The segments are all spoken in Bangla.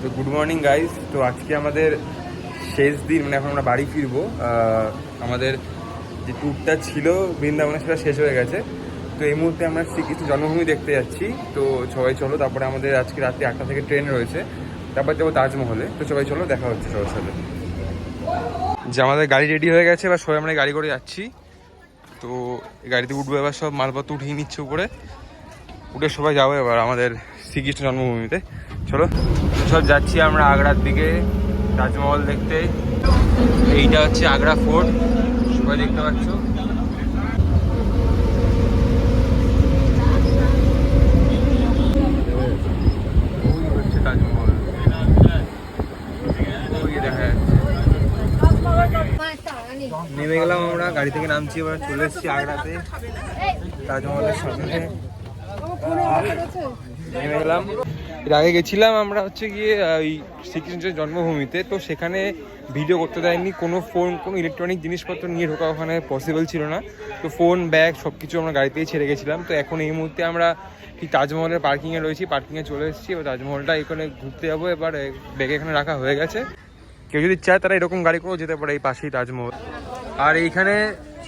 তো গুড মর্নিং গাইজ। তো আজকে আমাদের শেষ দিন, মানে এখন আমরা বাড়ি ফিরবো। আমাদের যে ট্যুরটা ছিল বৃন্দাবনে সেটা শেষ হয়ে গেছে। তো এই মুহূর্তে আমরা শ্রীকৃষ্ণ জন্মভূমি দেখতে যাচ্ছি। তো সবাই চলো, তারপরে আমাদের আজকে রাত্রি 8টা থেকে ট্রেন রয়েছে, তারপর যাবো তাজমহলে। তো সবাই চলো, দেখা হচ্ছে সবার সাথে। যে আমাদের গাড়ি রেডি হয়ে গেছে, এবার সবাই আমরা গাড়ি করে যাচ্ছি। তো গাড়িতে উঠবো, এবার সব মালপত্র উঠিয়ে নিচ্ছে উপরে, উঠে সবাই যাবো এবার আমাদের শ্রীকৃষ্ণ জন্মভূমিতে। চলো সব যাচ্ছি আমরা আগ্রার দিকে তাজমহল দেখতে। এইটা হচ্ছে আগ্রা ফোর্ট, সবাই দেখতে পাচ্ছ। ওই হচ্ছে তাজমহল, ওই দেখা যাচ্ছে। নেমে গেলাম আমরা, গাড়ি থেকে নামছি, এবার চলে এসেছি আগ্রাতে তাজমহলের সামনে। নেমে গেলাম। এর আগে গেছিলাম আমরা হচ্ছে গিয়ে ওই শ্রীকৃষ্ণের জন্মভূমিতে, তো সেখানে ভিডিও করতে দেয়নি। কোনো ফোন, কোনো ইলেকট্রনিক জিনিসপত্র নিয়ে ঢোকা ওখানে পসিবল ছিল না। তো ফোন, ব্যাগ সব কিছু আমরা গাড়িতেই ছেড়ে গেছিলাম। তো এখন এই মুহূর্তে আমরা ঠিক তাজমহলের পার্কিংয়ে রয়েছি, পার্কিংয়ে চলে এসেছি। এবার তাজমহলটা এখানে ঘুরতে যাবো। এবার ব্যাগ এখানে রাখা হয়ে গেছে, কেউ যদি চায় তারা এরকম গাড়ি করেও যেতে পারে, এই পাশেই তাজমহল। আর এইখানে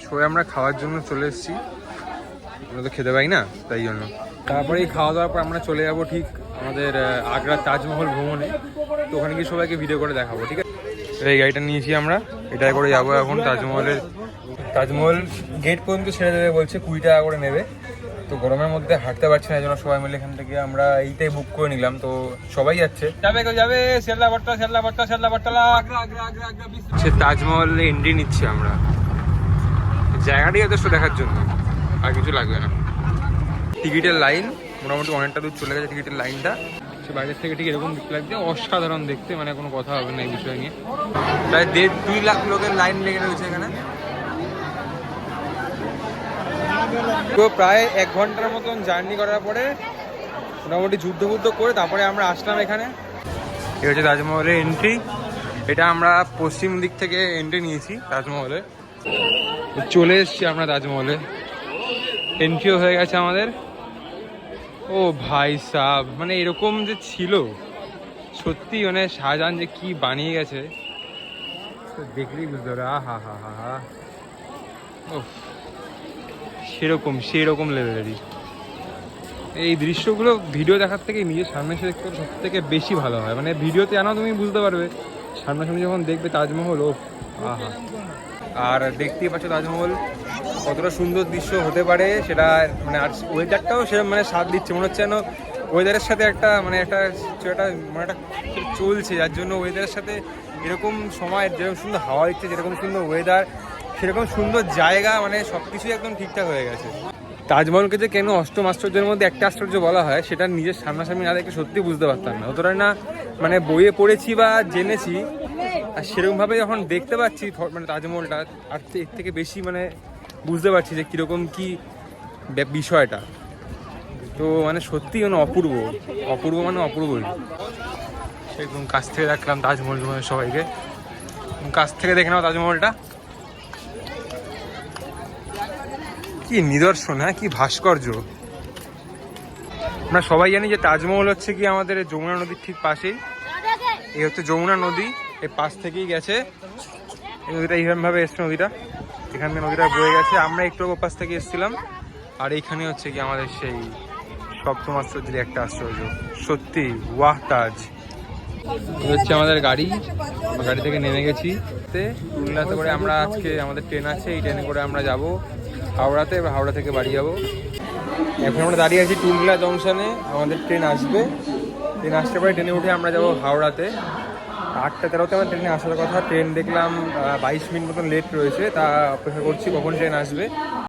সবাই আমরা খাওয়ার জন্য চলে এসেছি, আমরা তো খেতে পাই না, তাই জন্য। তারপরে এই খাওয়া দাওয়ার পর আমরা চলে যাবো ঠিক আমাদের আগ্রার তাজমহল ভ্রমণে। তো ওখানে গিয়ে সবাইকে ভিডিও করে দেখাবো, ঠিক আছে? এই গাড়িটা নিয়েছি আমরা, এটাই করে যাবো এখন তাজমহলের। তাজমহল গেট পর্যন্ত ছেড়ে দেবে বলছে, 20 টাকা করে নেবে। তো গরমের মধ্যে হাঁটতে পারছি না, এই জন্য সবাই মিলে এখান থেকে আমরা এইটাই বুক করে নিলাম। তো সবাই যাচ্ছে, যাবে কেউ যাবে শিয়ালদা বটতলা, শিয়ালদা বটতলা, শিয়ালদা বটতলা। সে তাজমহলে এন্ট্রি নিচ্ছি আমরা। জায়গাটাই যথেষ্ট দেখার জন্য, আর কিছু লাগবে না। টিকিটের লাইন মোটামুটি অনেকটা দূর চলে গেছে, টিকিটের লাইনটা। সে বাইরের থেকে ঠিক এরকম দেখতে লাগছে, অসাধারণ দেখতে, মানে কোনো কথা হবে না এই বিষয় নিয়ে। প্রায় 1.5-2 লাখ লোকের লাইন লেগে রয়েছে এখানে। তো প্রায় 1 ঘন্টার মতন জার্নি করার পরে মোটামুটি যুদ্ধ করে তারপরে আমরা আসলাম এখানে। এই হচ্ছে তাজমহলের এন্ট্রি। এটা আমরা পশ্চিম দিক থেকে এন্ট্রি নিয়েছি তাজমহলে। চলে এসেছি আমরা তাজমহলে, এন্ট্রিও হয়ে গেছে আমাদের। ও ভাই সাব, মানে এরকম যে ছিল সত্যি, মানে শাহজাহান যে কি বানিয়ে গেছে দেখলেই বুঝতে পারবে। হা হা হা হা, ও সেরকম লেভেলেরই এই দৃশ্যগুলো। ভিডিও দেখার থেকে নিজের সামনে এসে দেখতে সব থেকে বেশি ভালো হয়। মানে ভিডিওতে জানাও তুমি বুঝতে পারবে, সামনাসামনি যখন দেখবে তাজমহল, ও আহা। আর দেখতেই পাচ্ছ তাজমহল কতটা সুন্দর দৃশ্য হতে পারে সেটা, মানে আর ওয়েদারটাও সেরকম মানে স্বাদ দিচ্ছে। মনে হচ্ছে যেন ওয়েদারের সাথে একটা মানে একটা চলছে, যার জন্য ওয়েদারের সাথে এরকম সময় যেরকম সুন্দর হাওয়া দিচ্ছে, যেরকম সুন্দর ওয়েদার, সেরকম সুন্দর জায়গা, মানে সব কিছুই একদম ঠিকঠাক হয়ে গেছে। তাজমহলকে যে কেন অষ্টম আশ্চর্যের মধ্যে একটা আশ্চর্য বলা হয়, সেটা নিজের সামনাসামনি না দেখে সত্যি বুঝতে পারতাম না। অতটা না মানে বইয়ে পড়েছি বা জেনেছি, আর সেরকমভাবে যখন দেখতে পাচ্ছি মানে তাজমহলটা, আর এর থেকে বেশি মানে বুঝতে পারছি যে কীরকম কী বিষয়টা। তো মানে সত্যি মানে অপূর্ব মানে অপূর্বই। সেরকম কাছ থেকে দেখলাম তাজমহল, সবাইকে কাছ থেকে দেখে নাও তাজমহলটা। কি নিদর্শন, হ্যাঁ, কি ভাস্কর্য। আমরা সবাই জানি যে তাজমহল হচ্ছে কি আমাদের যমুনা নদীর ঠিক পাশেই। এই হচ্ছে যমুনা নদী, এই পাশ থেকেই গেছে এই নদীটা, এইরকমভাবে এসছে নদীটা, এখান থেকে নদীটা বয়ে গেছে। আমরা একটু পাশ থেকে এসেছিলাম। আর এইখানে হচ্ছে কি আমাদের সেই সপ্তম আশ্চর্যের একটা আশ্চর্য, সত্যি ওয়াহ তাজ। হচ্ছে আমাদের গাড়ি, গাড়ি থেকে নেমে গেছি। টুলনাতে করে আমরা আজকে আমাদের ট্রেন আছে, এই ট্রেনে করে আমরা যাব হাওড়াতে। এবার হাওড়া থেকে বাড়ি যাব। এখন আমরা দাঁড়িয়ে আছি টুলনা জংশনে, আমাদের ট্রেন আসবে। ট্রেন আসতে পারে, ট্রেনে উঠে আমরা যাব হাওড়াতে। 8:13-তে আমার ট্রেনে আসার কথা, ট্রেন দেখলাম 22 মিনিট মতন লেট রয়েছে। তা অপেক্ষা করছি কখন ট্রেন আসবে।